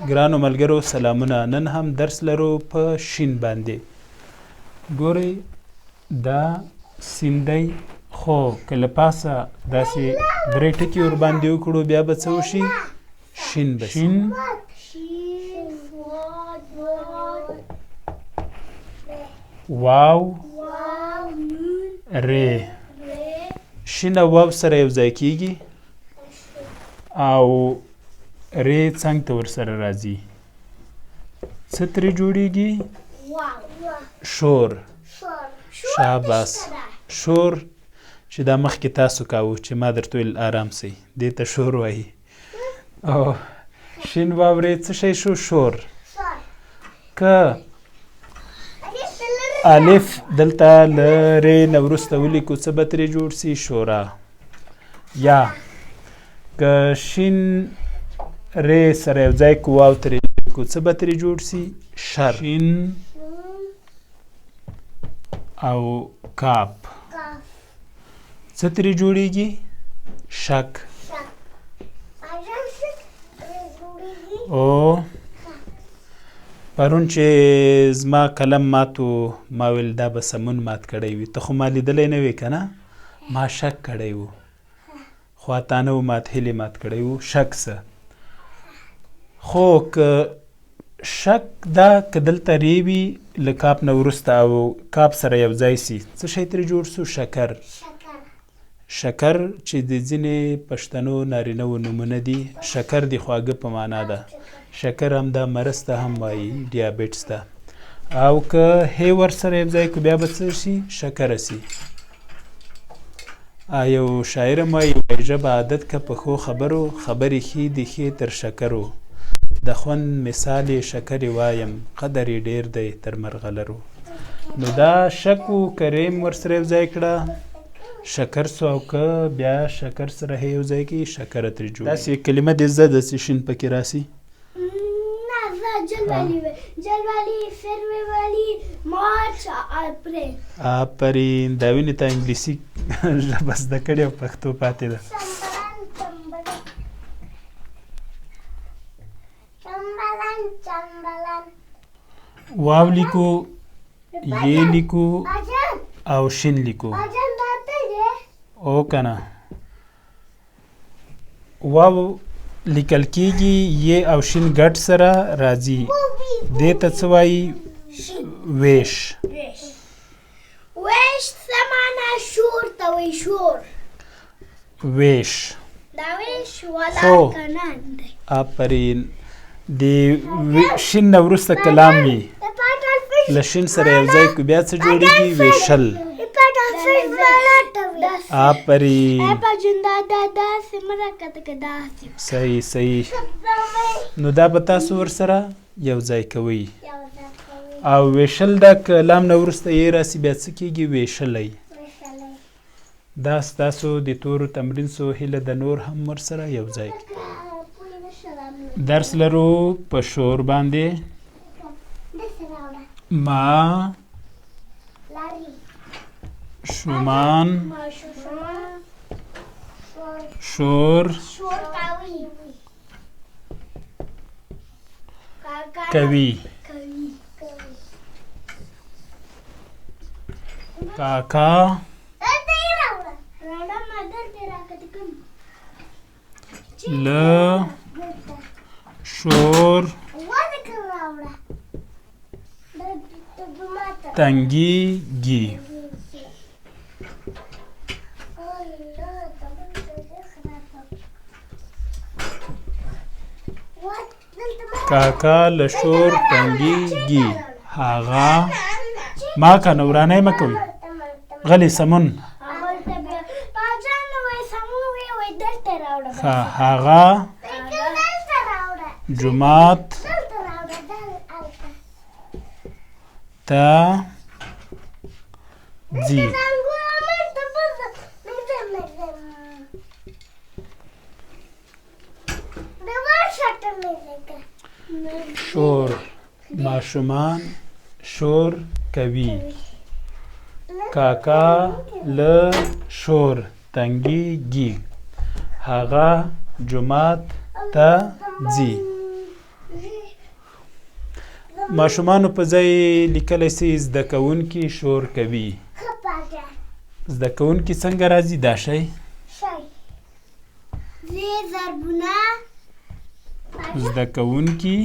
ګرانو ملګرو سلامونه. نن هم درس لرو په شین باندې. ګورئ دا سین دی، خو که له پاسه داسې درې ټکي ورباندې وکړو بیا به څه وشي؟ شین به شین واو ری. شین او واو سره یو ځای کیږي او ری څنګ ته ورسره راځي. څه ترې جوړیږي؟ شور. شاباس. شور چې دا مخکې تاسو کاوه چې ما درته ویل آرام سئ، دې ته شور وایي. او شین واورې څه شی شو؟ شور. که الف دلته له ری نه وروسته ولیکو څه به ترې جوړ سي؟ شورا. یا که شین ری سره یو ځای کو واو ترې لیکو څه به ترې جوړ سي؟ شر. شین او کاپ څه ترې جوړیږي؟ شک. او پرون چې زما قلم ماتو ما ویل دا به سمون مات کړی وي، ته خو ما لیدلی نه وې که نه؟ ما شک کړی و، خوا تا نه و مات هیلې مات کړی و. شک څه؟ خو که شک دا که دلته ری وي له کاپ نه وروسته او کاپ سره یو ځای سي څه شی ترې جوړ سو؟ شکر. شکر چې د ځینې پښتنو نارینه‌و نومونه دي. شکر د خواږه په معنا ده. شکر هم دا مرض ته هم وایي، ډیابیټس ته. او که هی ورسره یو ځای کړو بیا به څه شي؟ شکره سي. یو شاعر هم وایي ژبه عادت که په ښو خبرو، خبرې ښې دي ښې تر شکرو. د خوند مثال یې شکرې وایم، قدر یې ډېر دی تر مرغلرو. نو دا شک و که ریم ورسره یو ځای کړه شکر سو، او که بیا شکر سره هی یو ځای کړي شکره ترې جوړ. داسې کلمه دې زده چې شین پکې راسي؟ آفرین. دا وینې ته انګلیسي ژبه زده کړې او پښتو پاتې ده. واو لیکو، یې لیکو او شین لیکو. او کنه واو لیکل کیږي، یې او شین ګډ سره راځي. دې ته څه وایي؟ ویش. ویش څه معنا؟ شور ته وایي. شور. ویش. دا ویش ولا کنان دی. آفرین. د شین نه وروسته کلام وي، له شین سره یو ځای کو بیا څه جوړیږي؟ ویشل. آفرین. صحیح صحیح. نو دا به تاسو ورسره یو ځای کوئ. او ویشل دا کلام نه وروسته یې راسي بیا څه کیږي؟ ویشلی. دا ستاسو د تورو تمرین سو. هیله د نور هم ورسره یو ځای. درس لرو په شور باندې. ما شومان شور کوي. کاکا له شور تنګیږي. کاکا له شور تنګیږي. هغه ما کنه ورانه مه کوئ، غلی سمون. هغه جومات ته ځي. شور. ماشومان شور کوي. کاکا له شور تنګیږي. هغه جومات ته ځي. ماشومانو په ځای لیکلی سي زده کوونکي شور کوي. زده کوونکي څنګه راځي دا شی؟ زده کوونکي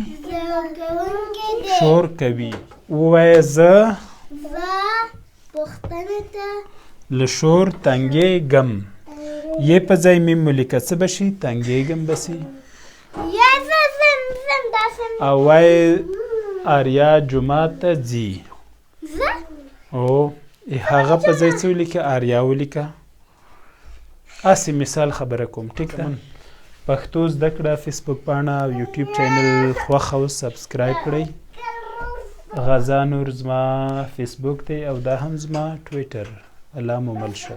شور کوي. ووایه زه له شور تنګېږم. یې په ځای میم ولیکه څه به شي؟ تنګېږم به شي. او وایه آریا جومات ته ځي. او هغه په ځای څه ولیکه؟ آریا ولیکه. هسې مثال خبره کوم. ټیک ده؟ پښتو زده کړه فیسبوک پاڼه او یوټیوب چینل خوښ او سبسکرایب کړئ. غزا نور زما فیسبوک دی او دا هم زما ټویټر. الله مو مل شه.